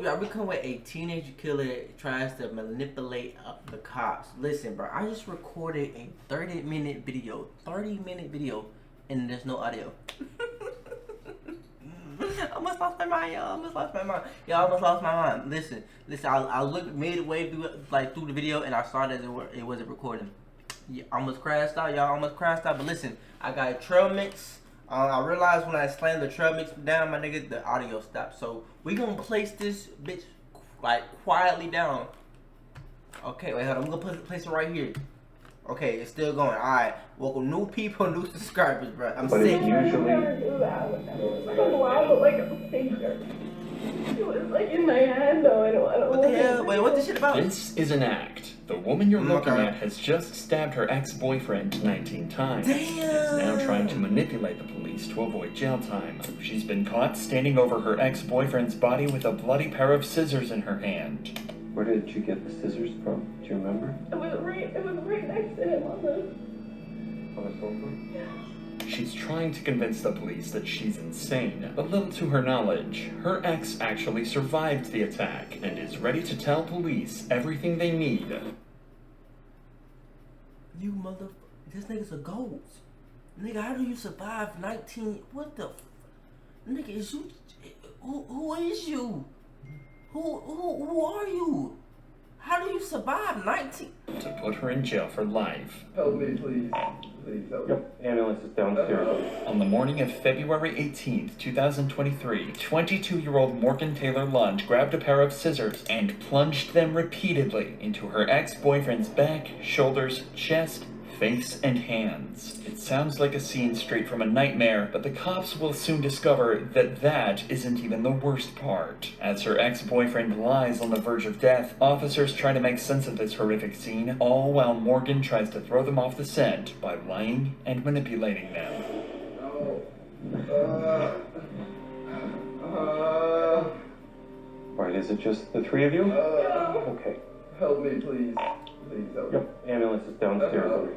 y'all become with a teenage killer tries to manipulate the cops. Listen, bro, I just recorded a 30-minute video, and there's no audio. I almost lost my mind, y'all. I almost lost my mind. Listen. I looked midway through the video, and I saw that it wasn't recording. Yeah, almost crashed out, y'all. But listen, I got a trail mix. I realized when I slammed the trail mix down, my nigga, the audio stopped. So we gonna place this bitch like quietly down. Okay, wait, hold on. I'm gonna place it right here. Okay, it's still going. All right, welcome new people, new subscribers, bro. I'm sick. It usually. It was like in my hand though. I don't What the hell? Wait, what this shit about? This is an act. The woman you're looking at has just stabbed her ex-boyfriend 19 times. Damn. Is now trying to manipulate the police to avoid jail time. She's been caught standing over her ex-boyfriend's body with a bloody pair of scissors in her hand. Where did you get the scissors from? Do you remember? It was right next to him on the sofa? Yeah. She's trying to convince the police that she's insane. But little to her knowledge, her ex actually survived the attack and is ready to tell police everything they need. You mother... This nigga's a ghost. Nigga, how do you survive 19... What the... Nigga, is you... Who is you? Who are you? How do you survive 19... To put her in jail for life. Help me, please. Please help me. Yep, ambulance is downstairs. On the morning of February 18th, 2023, 22-year-old Morgan Taylor Lunge grabbed a pair of scissors and plunged them repeatedly into her ex-boyfriend's back, shoulders, chest, face, and hands. It sounds like a scene straight from a nightmare, but the cops will soon discover that that isn't even the worst part. As her ex-boyfriend lies on the verge of death, officers try to make sense of this horrific scene, all while Morgan tries to throw them off the scent by lying and manipulating them. Right, is it just the three of you? Okay. Help me, please. Please help me. Yep, ambulance is downstairs.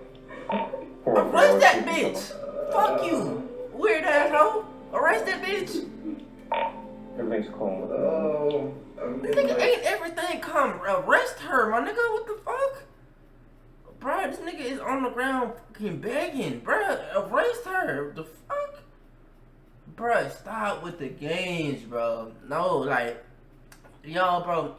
Arrest that bitch! Fuck you! Weird asshole! Arrest that bitch! Everything's calm. Oh. Nigga, ain't everything calm. Arrest her, my nigga. What the fuck? Bruh, this nigga is on the ground fucking begging. Bruh, arrest her. The fuck? Bruh, stop with the games, bro. No, like, y'all, bro.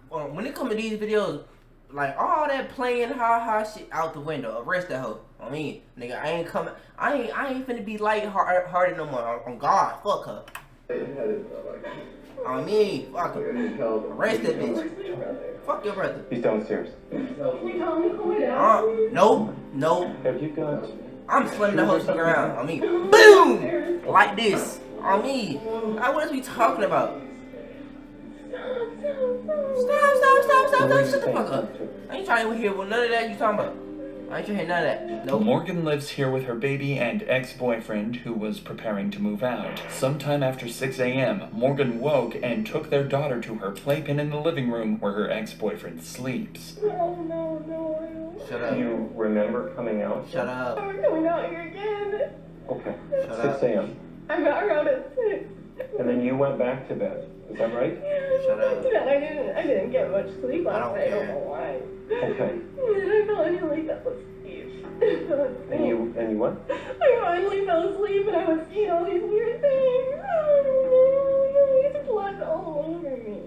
When it come to these videos, like, all that playing ha shit out the window. Arrest that hoe. I mean, nigga, I ain't coming. I ain't finna be light-hearted no more. On God, fuck her. I mean, fuck her. Arrest that bitch. Fuck your brother. He's downstairs. Can you tell him to calm down? No. Have you got... I'm slamming the hoe to the ground. I mean, boom! Like this. I mean, what is we talking about? Stop. Shut the fuck up. I ain't trying to hear none of that you talking about. I ain't trying to hear none of that. Nope. Morgan lives here with her baby and ex-boyfriend who was preparing to move out. Sometime after 6 a.m., Morgan woke and took their daughter to her playpen in the living room where her ex-boyfriend sleeps. No. Shut up. Do you remember coming out? Shut up. I'm coming out here again. Okay. Shut 6 a.m. I got her out at 6. And then you went back to bed. Is that right? Shut up. I didn't get much sleep last night. I don't know why. Okay. And then I finally fell asleep. And you what? I finally fell asleep and I was seeing all these weird things. It's blood all over me.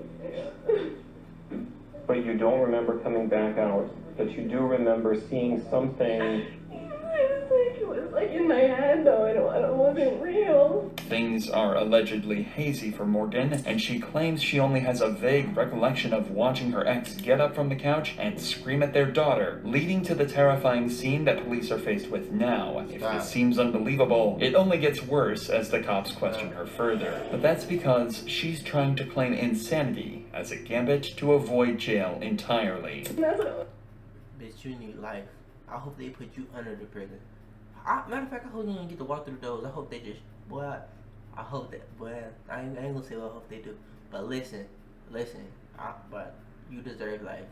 But you don't remember coming back out. But you do remember seeing something. It was like in my head though. It wasn't real. Things are allegedly hazy for Morgan, and she claims she only has a vague recollection of watching her ex get up from the couch and scream at their daughter, leading to the terrifying scene that police are faced with now. If this seems unbelievable, it only gets worse as the cops question her further. But that's because she's trying to claim insanity as a gambit to avoid jail entirely. Bitch, you need life. I hope they put you under the prison. Matter of fact, I hope you don't get to walk through the doors. I hope they just, boy, I hope that, boy, I ain't gonna say what I hope they do. But listen, but you deserve life.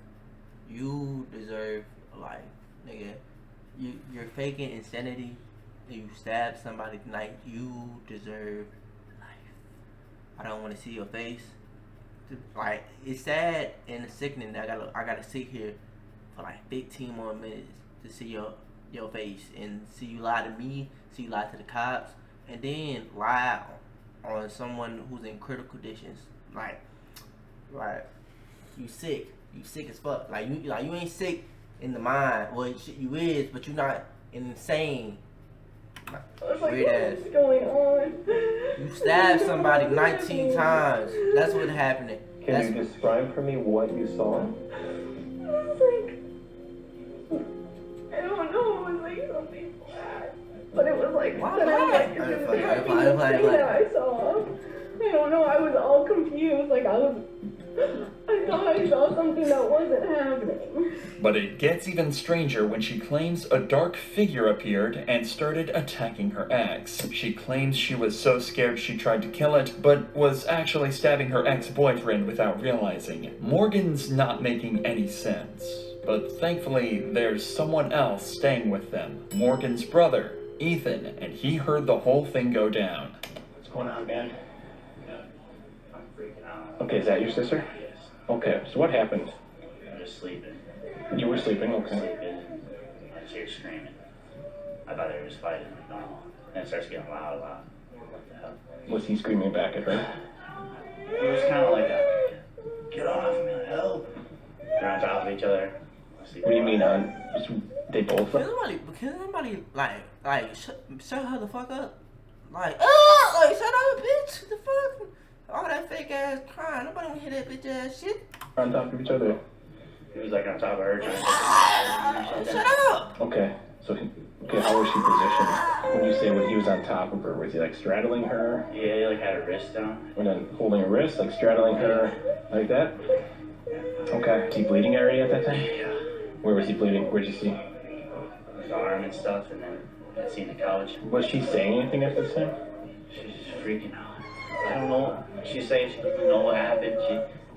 You deserve life, nigga. You're faking insanity. You stabbed somebody tonight. You deserve life. I don't want to see your face. like, it's sad and it's sickening that I gotta sit here for like 15 more minutes to see your face and see you lie to me, see you lie to the cops, and then lie on someone who's in critical conditions. Like you sick as fuck. Like you ain't sick in the mind. Well, you is, but you not insane. I was like, Weird what ass. is going on? You stabbed somebody 19 times. That's what happened. Can you describe for me what you saw? I was like, I don't know, it was like something black. But it was like, Why that I was like, black? it was the happiest thing that I saw. I don't know, I was all confused. Like, I thought I saw something that wasn't happening. But it gets even stranger when she claims a dark figure appeared and started attacking her ex. She claims she was so scared she tried to kill it, but was actually stabbing her ex-boyfriend without realizing. Morgan's not making any sense. But thankfully, there's someone else staying with them. Morgan's brother, Ethan, and he heard the whole thing go down. What's going on, man? I'm freaking out. Okay, is that your sister? Yes. Okay, so what happened? I'm just sleeping. You were sleeping, okay. Sleeping. I just hear screaming. I thought they were just fighting like normal. And it starts getting loud. What the hell? Was he screaming back at her? It was kind of like a, get off me, help. They're on top of each other. What do you mean on? They both? Can somebody like shut her the fuck up? Like, like shut up, bitch. The fuck? All that fake ass crying. Nobody wanna hear that bitch ass shit. On top of each other? He was like on top of her trying to take her or something. Shut up. Okay, so how was she positioned? When you say when he was on top of her, was he like straddling her? Yeah, he like had her wrist down. And then holding her wrist, like straddling her, like that? Okay. Was he bleeding area at that time? Yeah. Where was he bleeding? Where'd you see? His arm and stuff, and then I seen the couch. Was she saying anything at this time? She's just freaking out. I don't know. She's saying she doesn't know what happened.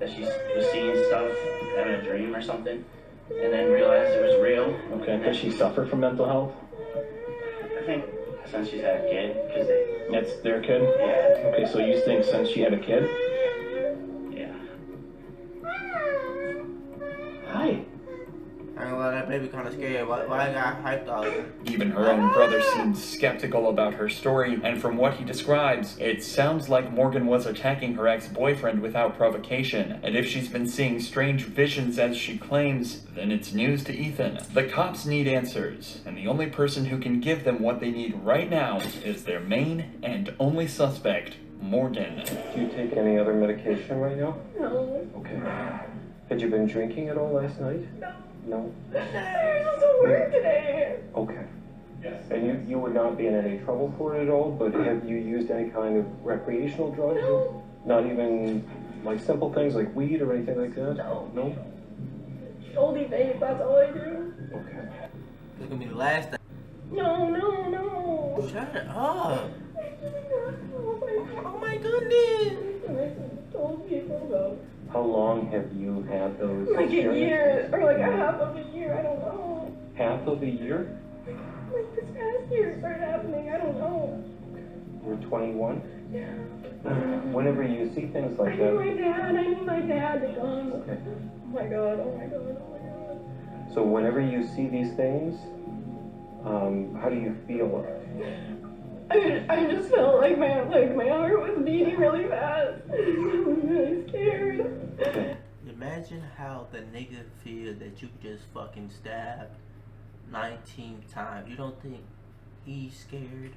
That she was seeing stuff, having a dream or something, and then realized it was real. Okay. Does she suffer from mental health? I think since she's had a kid, because they. That's their kid? Yeah. Okay, so you think since she had a kid? Yeah. Hi. I ain't gonna lie, that baby kinda scared. Why I got hyped out? Even her own brother seems skeptical about her story, and from what he describes, it sounds like Morgan was attacking her ex-boyfriend without provocation, and if she's been seeing strange visions as she claims, then it's news to Ethan. The cops need answers, and the only person who can give them what they need right now is their main and only suspect, Morgan. Do you take any other medication right now? No. Okay. Had you been drinking at all last night? No. I was so weird today. Okay. And you would not be in any trouble for it at all, but have you used any kind of recreational drugs? No. Not even like simple things like weed or anything like that? No. No? Oldie vape, that's all I do. Okay. This is gonna be the last thing. No. Shut up. Oh Oh my goodness. I told people though. How long have you had those Like a experiences? year, or like a half of a year, I don't know. Half of a year? Like this past year it started happening, I don't know. You're 21? Yeah. Whenever you see things I like need that, my dad to come. okay. Oh my god. So whenever you see these things, how do you feel? I just felt like my heart was beating really fast. I was really scared. Imagine how the nigga feel that you just fucking stabbed 19 times. You don't think he's scared?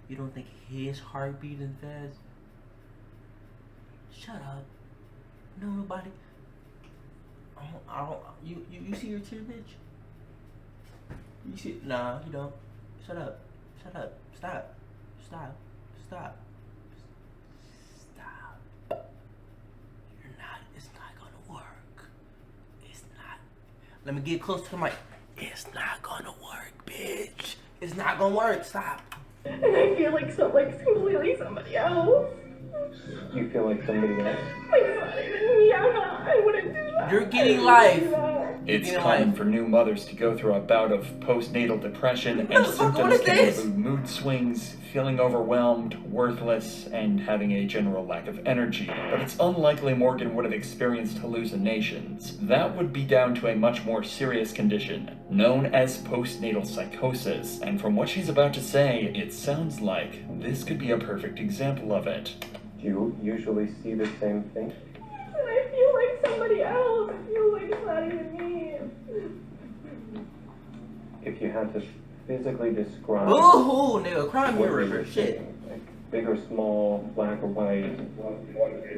You don't think his heart beating fast? Shut up. No, nobody. I don't. You see your tear, bitch? You see? Nah, you don't. Shut up. Shut up. Stop. Stop. Stop. Stop. You're not. It's not gonna work. It's not. Let me get close to the mic. It's not gonna work, bitch. It's not gonna work. Stop. And I feel like completely somebody else. You feel like somebody else? Like it's not even me. I wouldn't do that. You're getting I life. wouldn't do that. It's Being common like- for new mothers to go through a bout of postnatal depression, and What the fuck, what symptoms is can this? include mood swings, feeling overwhelmed, worthless, and having a general lack of energy. But it's unlikely Morgan would have experienced hallucinations. That would be down to a much more serious condition, known as postnatal psychosis, and from what she's about to say, it sounds like this could be a perfect example of it. Do you usually see the same thing? And I feel like somebody else. I feel like it's not even me. If you had to physically describe Boo-hoo, nigga, crime what mirror, you're shit. seeing, like big or small, black or white,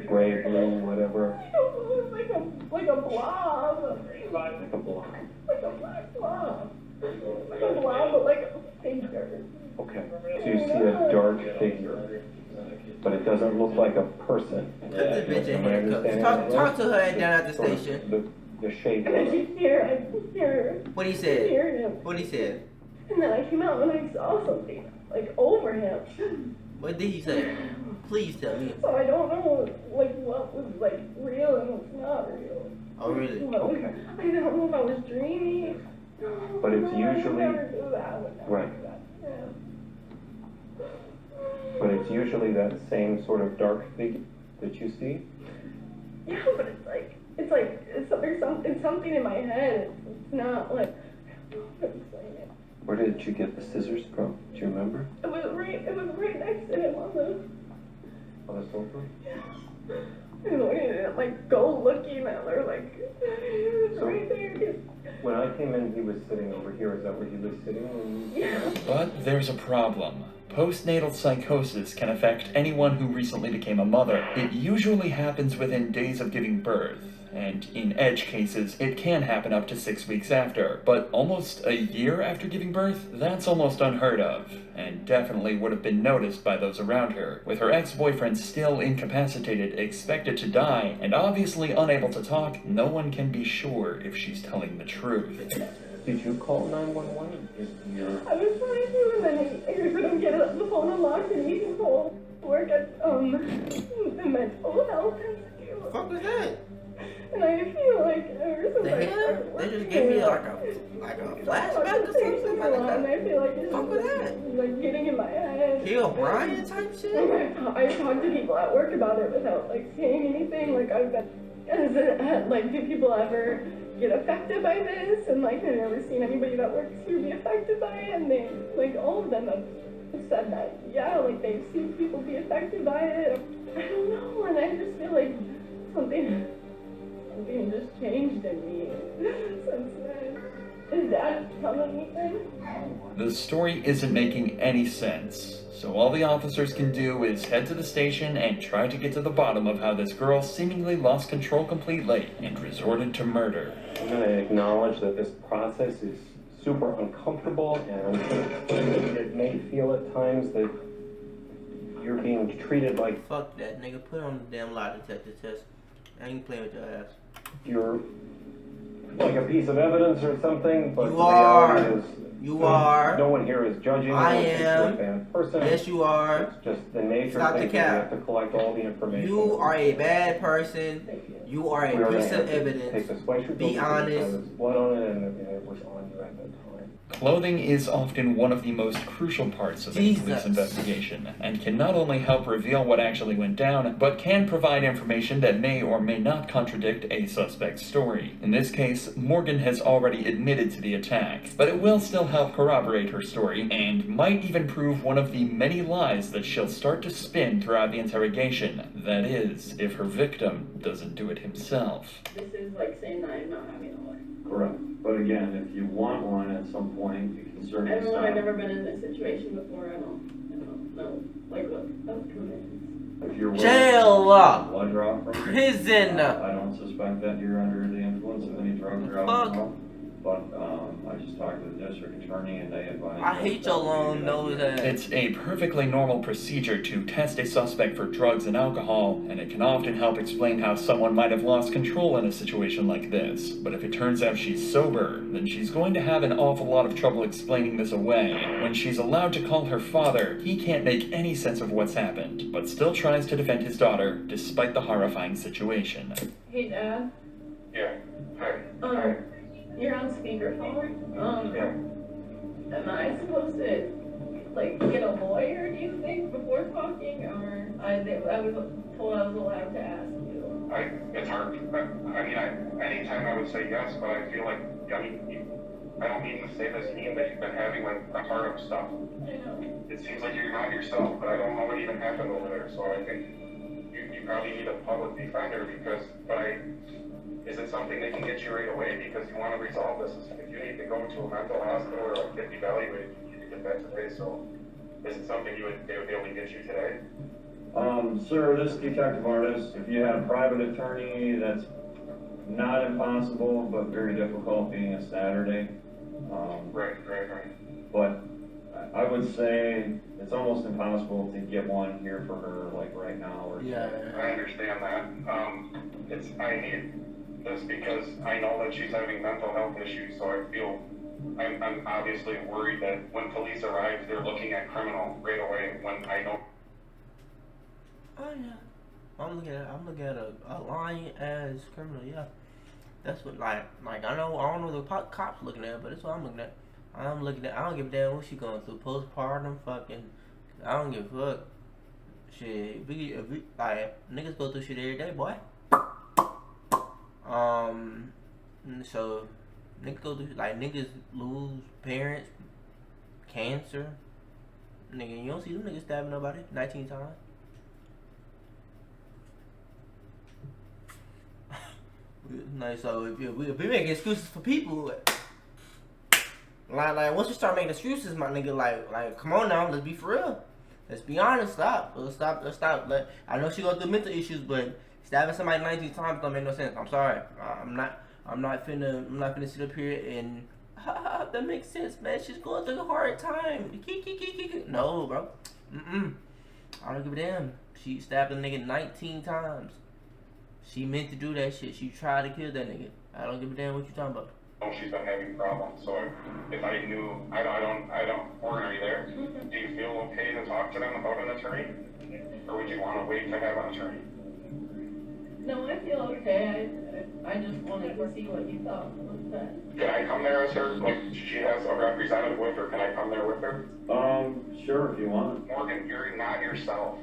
gray, blue, whatever, Like a blob. like a block. Like a black blob. Like a blob, but like a figure. Okay, so you see a dark figure, but it doesn't look like a person. Put this bitch in Am I handcuffs. understanding Talk, that talk right? to her down at the Sort of station. The shape. And I could hear What he I could said? hear him. What he said? And then I came out and I saw something, like, over him. What did he say? Please tell me. So I don't know, like, what was, like, real and what's not real. Oh, really? What was- Okay. I don't know if I was dreaming. But it's No, I would usually- never do that. I would never Right. do that. Yeah. But it's usually that same sort of dark figure that you see. Yeah, but it's something in my head. It's not like, I don't know how to explain it. Where did you get the scissors from? Do you remember? It was right next to him on the, On the sofa? and we didn't, like, go looking at her, like, it was right there. When I came in, he was sitting over here. Is that where he was sitting? When you... Yeah. But there's a problem. Postnatal psychosis can affect anyone who recently became a mother. It usually happens within days of giving birth, and in edge cases, it can happen up to 6 weeks after. But almost a year after giving birth, that's almost unheard of, and definitely would have been noticed by those around her. With her ex-boyfriend still incapacitated, expected to die, and obviously unable to talk, no one can be sure if she's telling the truth. Did you call 911? I was trying to, and then I heard him get the phone unlocked, and he told work at the mental health institute. Fuck was that? And I feel like ever since The I hell? started They just working gave me there, like a flashback or something and like I that. feel like it's Fuck was that? like getting in my head. Kill Brian type shit? I talked to people at work about it without like saying anything. Like I've been, like, do people ever get affected by this? And like I've never seen anybody that works here be affected by it. And they, like, all of them have said that, yeah, like they've seen people be affected by it. I don't know, and I just feel like something just changed in me since then. Is Dad telling me things? The story isn't making any sense, so all the officers can do is head to the station and try to get to the bottom of how this girl seemingly lost control completely and resorted to murder. I'm going to acknowledge that this process is super uncomfortable, and it may feel at times that you're being treated like Fuck that, nigga. Put on the damn lie detector test. I ain't playing with your ass. you're like a piece of evidence or something, but You the reality are. is You are. no one here is judging you. I It's am. a bad person. Yes, you are. It's just the nature Stop of the things. We cap. have to collect all the information. You are a bad person. You are We are a gonna piece have of to take evidence. the sweatshirt Be because honest. there was blood on it, and it was on you at that time. Clothing is often one of the most crucial parts of any police Jesus. investigation, and can not only help reveal what actually went down, but can provide information that may or may not contradict a suspect's story. In this case, Morgan has already admitted to the attack, but it will still help corroborate her story, and might even prove one of the many lies that she'll start to spin throughout the interrogation. That is, if her victim doesn't do it himself. This is like saying that I'm not having a life. Correct. But again, if you want one at some point, you can certainly I don't know, stop. I've never been in this situation before. I don't know, like, what outcome If you're willing Jail. to blood draw from you, Prison. I don't suspect that you're under the influence of any drugs or Fuck. alcohol. But I just talked to the district attorney and they advised. I hate your long nose ass. It's a perfectly normal procedure to test a suspect for drugs and alcohol, and it can often help explain how someone might have lost control in a situation like this. But if it turns out she's sober, then she's going to have an awful lot of trouble explaining this away. When she's allowed to call her father, he can't make any sense of what's happened, but still tries to defend his daughter despite the horrifying situation. Hey, Dad. Yeah. Hi. You're on speakerphone. Am I supposed to like get a lawyer? Do you think before talking, or I was told I was allowed to ask you? It's hard. Anytime I would say yes, but I feel like I don't mean to say this mean, but you've been having like a heart of stuff. I know. It seems like you're not yourself, but I don't know what even happened over there. So I think you probably need a public defender is it something they can get you right away because you want to resolve this? If you need to go to a mental hospital or like get evaluated, you need to get that today. So is it something they would be able to get you today? Sir, this is Detective Artis. If you had a private attorney, that's not impossible, but very difficult being a Saturday. Right. But I would say it's almost impossible to get one here for her, like right now. Or Yeah. I understand that. I need this because I know that she's having mental health issues, so I'm obviously worried that when police arrive, they're looking at criminal right away when I don't. Oh yeah. I'm looking at a lying ass criminal. Yeah. That's what I don't know the cops looking at, but that's what I'm looking at. I don't give a damn what she going through. Postpartum, fucking. I don't give a fuck. Shit, if we like niggas go through shit every day, boy. So niggas go through niggas lose parents, cancer. Nigga, you don't see them niggas stabbing nobody 19 times. So if we make excuses for people, like once we start making excuses, my nigga, like come on now, let's be for real. Let's be honest. Stop. I know she go through mental issues, but stabbing somebody 19 times don't make no sense. I'm sorry. I'm not finna sit up here and that makes sense, man. She's going through a hard time. No, bro. I don't give a damn. She stabbed a nigga 19 times. She meant to do that shit. She tried to kill that nigga. I don't give a damn what you talking about. She's been having problems, so if I knew, Morgan, are you there? Do you feel okay to talk to them about an attorney? Or would you want to wait to have an attorney? No, I feel okay. I just wanted to see what you thought was that. Can I come there as her? Like, she has a representative with her. Can I come there with her? Sure, if you want. Morgan, you're not yourself.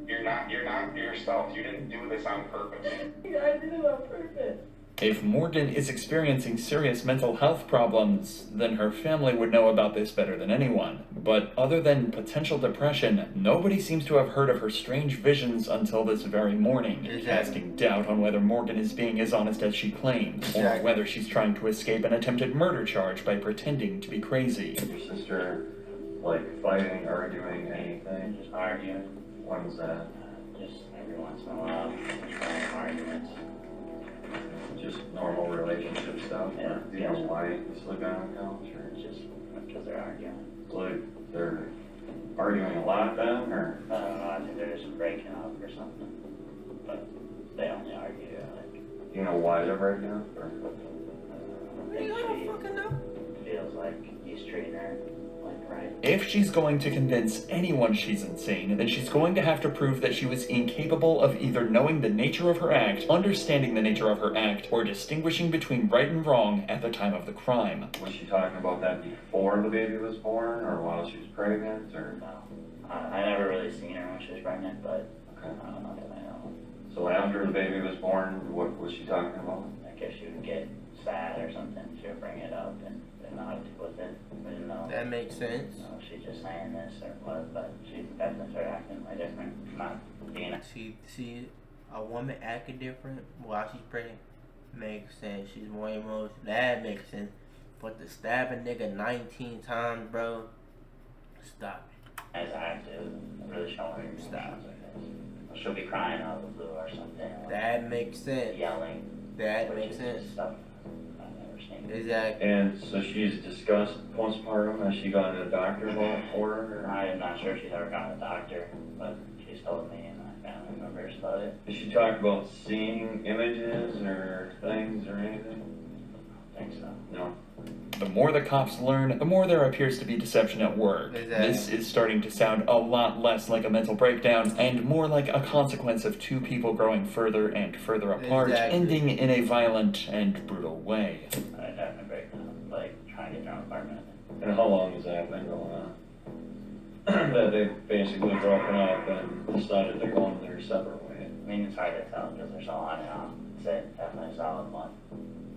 You're not yourself. You didn't do this on purpose. Yeah, I did it on purpose. If Morgan is experiencing serious mental health problems, then her family would know about this better than anyone. But other than potential depression, nobody seems to have heard of her strange visions until this very morning, casting doubt on whether Morgan is being as honest as she claims, or whether she's trying to escape an attempted murder charge by pretending to be crazy. Your sister, like, fighting, arguing, anything? Just arguing. When was that? Just every once in a while. Just arguments. Just normal relationship stuff? Yeah. Do you know why you sleep on the couch? Or Just because they're arguing. like they're arguing a lot then, or? I don't know, I think they're just breaking up or something. But they only argue, like, Do you know why they're breaking up? Or? I don't fucking know. Feels like he's treating her like right. If she's going to convince anyone she's insane, then she's going to have to prove that she was incapable of either knowing the nature of her act, understanding the nature of her act, or distinguishing between right and wrong at the time of the crime. Was she talking about that before the baby was born, or while she was pregnant, or? No. I never really seen her when she was pregnant, but Okay. I don't know that I know. So after the baby was born, what was she talking about? I guess she would get sad or something, she would bring it up and not with it. We didn't know. That makes sense. No, she's just saying this or what, but she definitely started acting like different. Not being a See, a woman acting different while she's pregnant makes sense. She's more emotional. That makes sense. But to stab a nigga 19 times, bro, stop it. as active, really showing her Stop. emotions, I guess. She'll be crying out of the blue or something. That makes sense. Yelling. That which makes is sense. Stuff I've never seen. Exactly. And so she's discussed postpartum. Has she gone to the doctor for her? Or? I'm not sure if she's ever gone to the doctor, but she's told me and my family members about it. Has she talked about seeing images or things or anything? I think so. No. The more the cops learn, the more there appears to be deception at work. Exactly. This is starting to sound a lot less like a mental breakdown and more like a consequence of two people growing further and further apart, Exactly. ending in a violent and brutal way. I definitely And how long has that been going on? That they've basically broken up and decided to go in their separate ways. I mean, it's hard to tell because they're so on and on. Say definitely a solid month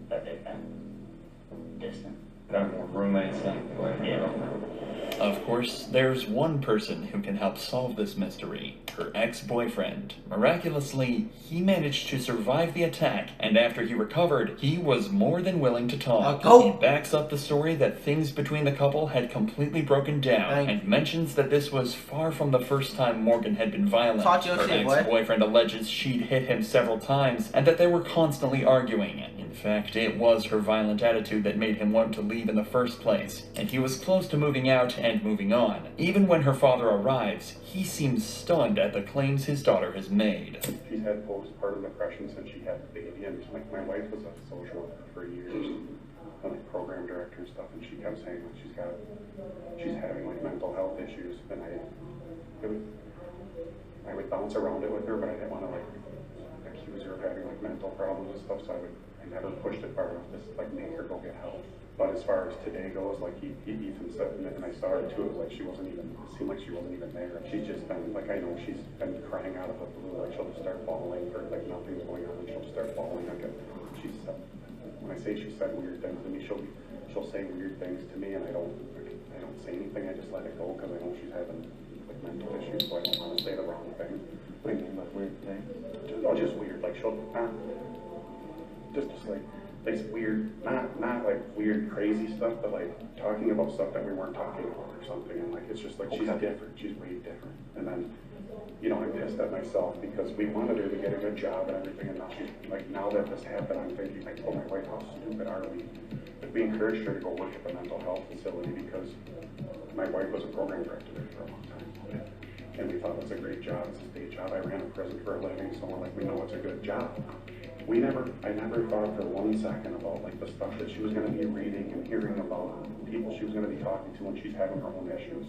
that they've been distant. Got more roommates than boyfriend. Of course, there's one person who can help solve this mystery, her ex-boyfriend. Miraculously, he managed to survive the attack, and after he recovered, he was more than willing to talk. He backs up the story that things between the couple had completely broken down, and mentions that this was far from the first time Morgan had been violent. Her ex-boyfriend alleges she'd hit him several times, and that they were constantly arguing. In fact, it was her violent attitude that made him want to leave in the first place, and he was close to moving out and moving on. Even when her father arrives, he seems stunned at the claims his daughter has made. She's had postpartum depression since she had the baby, and like my wife was a social worker for years, and like program director and stuff, and she kept saying like she's having like mental health issues, and I would bounce around it with her, but I didn't want to like accuse her of having like mental problems and stuff, so I never pushed it far enough to like make her go get help. But as far as today goes, like Ethan said, and I saw her too, it was like it seemed like she wasn't even there. She's just been, like, I know she's been crying out of the blue, like she'll just start bawling, or like nothing's going on, and she'll just start bawling. Like, when I say she said weird things to me, she'll say weird things to me, and I don't say anything, I just let it go, because I know she's having like mental issues, so I don't want to say the wrong thing. What do you mean by weird thing? Just weird, like she'll, just like, it's weird, not like weird crazy stuff, but like talking about stuff that we weren't talking about or something, and like it's just like she's different, she's way different. And then, you know, I'm pissed at myself because we wanted her to get a good job and everything, and now she's like, now that this happened, I'm thinking like, oh my wife, how stupid are we? But we encouraged her to go work at the mental health facility because my wife was a program director there for a long time. And we thought it was a great job, it's a state job. I ran a prison for a living, so we're like, we know it's a good job. I never thought for 1 second about like the stuff that she was going to be reading and hearing about, people she was going to be talking to when she's having her own issues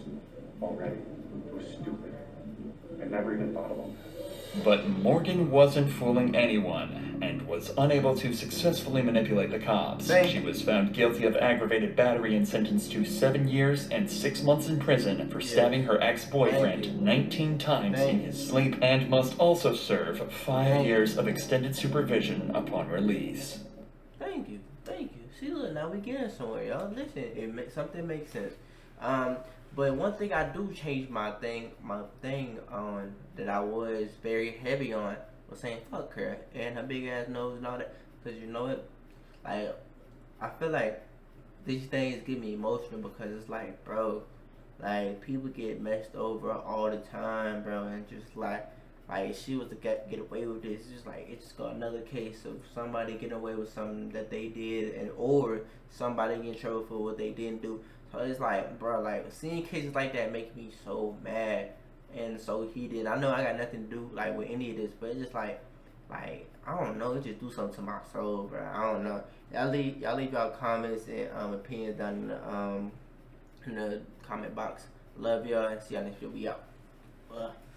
already. It was stupid. I never even thought about that. But Morgan wasn't fooling anyone, and was unable to successfully manipulate the cops. She was found guilty of aggravated battery and sentenced to 7 years and 6 months in prison for stabbing her ex-boyfriend 19 times in his sleep, and must also serve 5 years of extended supervision upon release. Thank you. See, look, now we getting somewhere, y'all. Listen, something makes sense. But one thing I do change my thing on that I was very heavy on was saying fuck her and her big ass nose and all that. Cause you know what, like I feel like these things get me emotional because it's like, bro, like people get messed over all the time, bro, and just like she was to get away with this, it's just like it's just got another case of somebody getting away with something that they did, and or somebody getting in trouble for what they didn't do. So it's like, bro, like seeing cases like that make me so mad and so heated. I know I got nothing to do like with any of this, but it's just like I don't know, it just do something to my soul, bro. I don't know. Y'all leave y'all comments and opinions down in the comment box. Love y'all and see y'all next video. We out.